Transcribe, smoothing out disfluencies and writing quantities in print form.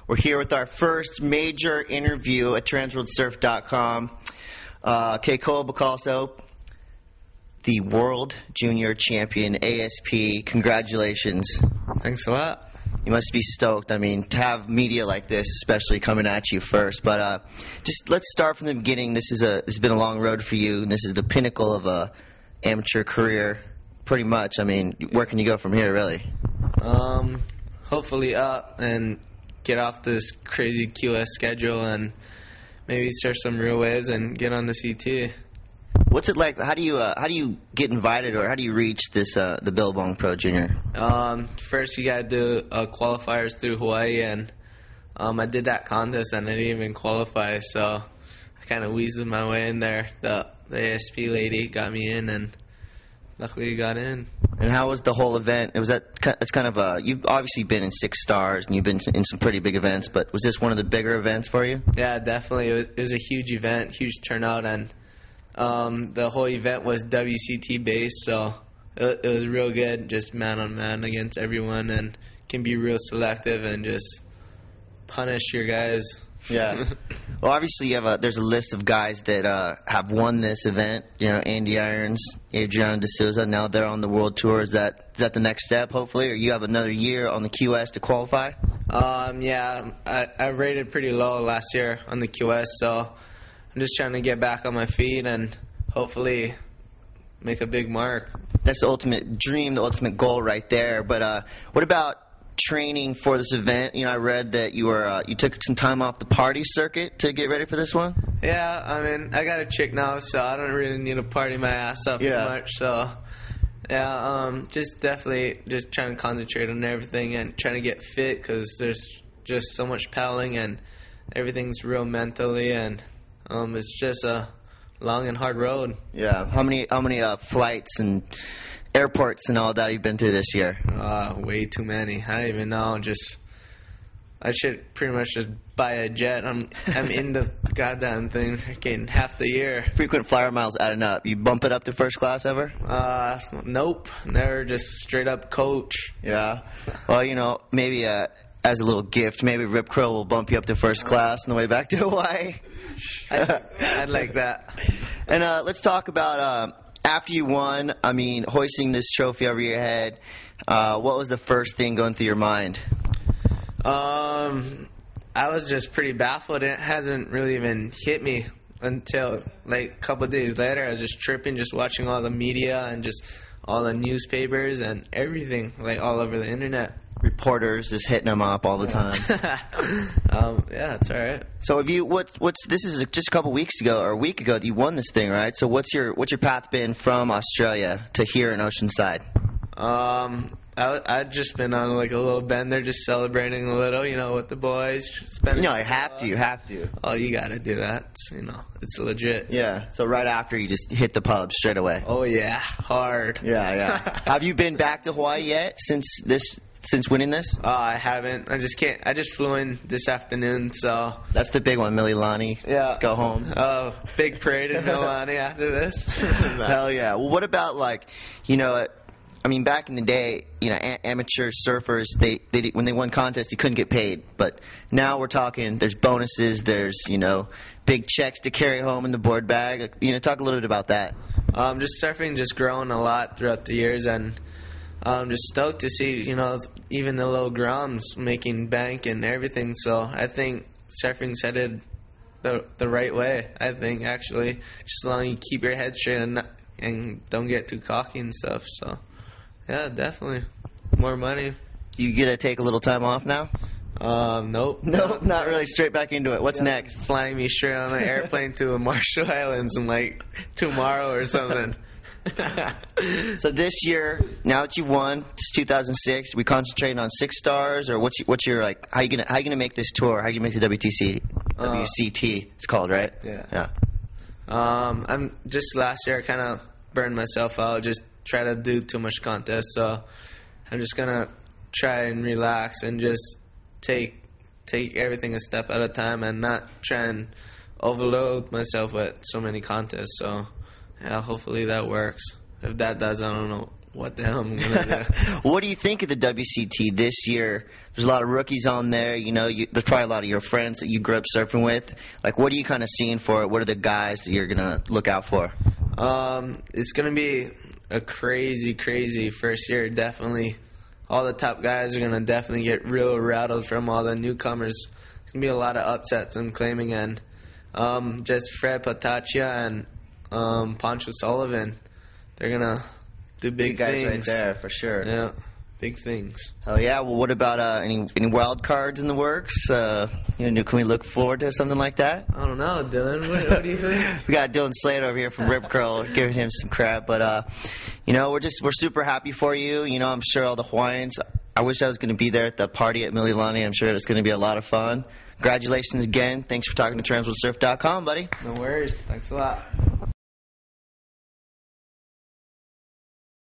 We're here with our first major interview at transworldsurf.com. Keikoa Bacalso, the World Junior Champion, ASP. Congratulations. Thanks a lot. You must be stoked. I mean, to have media like this, especially coming at you first. But just let's start from the beginning. This has been a long road for you, and this is the pinnacle of a amateur career, pretty much. I mean, where can you go from here, really? Hopefully up and get off this crazy QS schedule and maybe surf some real waves and get on the CT. What's it like? How do you get invited, or how do you reach this the Billabong Pro Junior? First you gotta do qualifiers through Hawaii, and I did that contest and I didn't even qualify, so I kind of weaseled my way in there. The ASP lady got me in, and luckily got in. And how was the whole event? It's kind of you've obviously been in 6 stars and you've been in some pretty big events, but was this one of the bigger events for you? Yeah, definitely. It was a huge event, huge turnout, and the whole event was WCT based, so it was real good, just man on man against everyone, and can be real selective and just punish your guys. Yeah. Well, obviously there's a list of guys that have won this event. You know, Andy Irons, Adriano De Souza. Now they're on the world tour. Is that the next step, hopefully, or you have another year on the QS to qualify? Yeah, I rated pretty low last year on the QS, so I'm just trying to get back on my feet and hopefully make a big mark. That's the ultimate dream, the ultimate goal right there. But what about training for this event? You know, I read that you took some time off the party circuit to get ready for this one. Yeah, I mean, I got a chick now, so I don't really need to party my ass up too much. So, yeah, just definitely just trying to concentrate on everything and trying to get fit, because there's just so much paddling and everything's real mentally, and it's just a long and hard road. Yeah. How many flights and airports and all that you've been through this year? Way too many. I don't even know. I should pretty much just buy a jet. I'm in the goddamn thing getting half the year. Frequent flyer miles adding up. You bump it up to first class ever? Nope. Never. Just straight up coach. Yeah. Well, you know, maybe as a little gift, maybe Rip Curl will bump you up to first class on the way back to Hawaii. I'd like that. And let's talk about after you won, I mean, hoisting this trophy over your head, what was the first thing going through your mind? I was just pretty baffled. It hasn't really even hit me until like a couple of days later. I was just tripping, just watching all the media and just all the newspapers and everything, like all over the internet. Reporters just hitting them up all the time. Yeah, it's all right. So have you? This is just a couple weeks ago or a week ago that you won this thing, right? So what's your path been from Australia to here in Oceanside? I've just been on like a little bender, just celebrating a little, you know, with the boys. You know, you have to. Oh, you got to do that. It's legit. Yeah. So right after, you just hit the pub straight away. Oh yeah, hard. Yeah. Have you been back to Hawaii yet since winning this? I haven't. I just can't. I just flew in this afternoon, so that's the big one, Mililani. Yeah. Go home. Oh, big parade in Mililani after this. Hell yeah. Well, what about, like, you know, I mean, back in the day, you know, amateur surfers, they when they won contests, you couldn't get paid. But now we're talking, there's bonuses, there's, you know, big checks to carry home in the board bag. You know, talk a little bit about that. Just surfing just grown a lot throughout the years, and I'm just stoked to see, you know, even the little Groms making bank and everything. So I think surfing's headed the right way, I think, actually. Just as long as you keep your head straight and don't get too cocky and stuff. So, yeah, definitely. More money. You get to take a little time off now? Nope. No, not really. Straight back into it. What's next? Flying me straight on an airplane to the Marshall Islands in, like, tomorrow or something. So this year, now that you've won, it's 2006. We concentrating on 6 stars, or what's your like? How you gonna make this tour? How you gonna make the WCT? It's called, right? Yeah. I'm just last year I kind of burned myself out. Just try to do too much contest, so I'm just gonna try and relax and just take everything a step at a time and not try and overload myself with so many contests. So. Yeah, hopefully that works. If that does, I don't know what the hell I'm gonna do. What do you think of the WCT this year? There's a lot of rookies on there. You know, there's probably a lot of your friends that you grew up surfing with. Like, what are you kind of seeing for it? What are the guys that you're gonna look out for? It's gonna be a crazy, crazy first year. Definitely, all the top guys are gonna definitely get real rattled from all the newcomers. It's gonna be a lot of upsets, I'm claiming, and just Fred Patachia and Pancho Sullivan. They're gonna do big guys things right there for sure. Yeah, big things. Oh yeah. Well, what about any wild cards in the works? Can we look forward to something like that? I don't know, Dylan. What do you think? We got Dylan Slater over here from Rip Curl giving him some crap, but we're super happy for you. You know, I'm sure all the Hawaiians. I wish I was going to be there at the party at Mililani. I'm sure it's going to be a lot of fun. Congratulations again. Thanks for talking to TransworldSurf.com, buddy. No worries. Thanks a lot.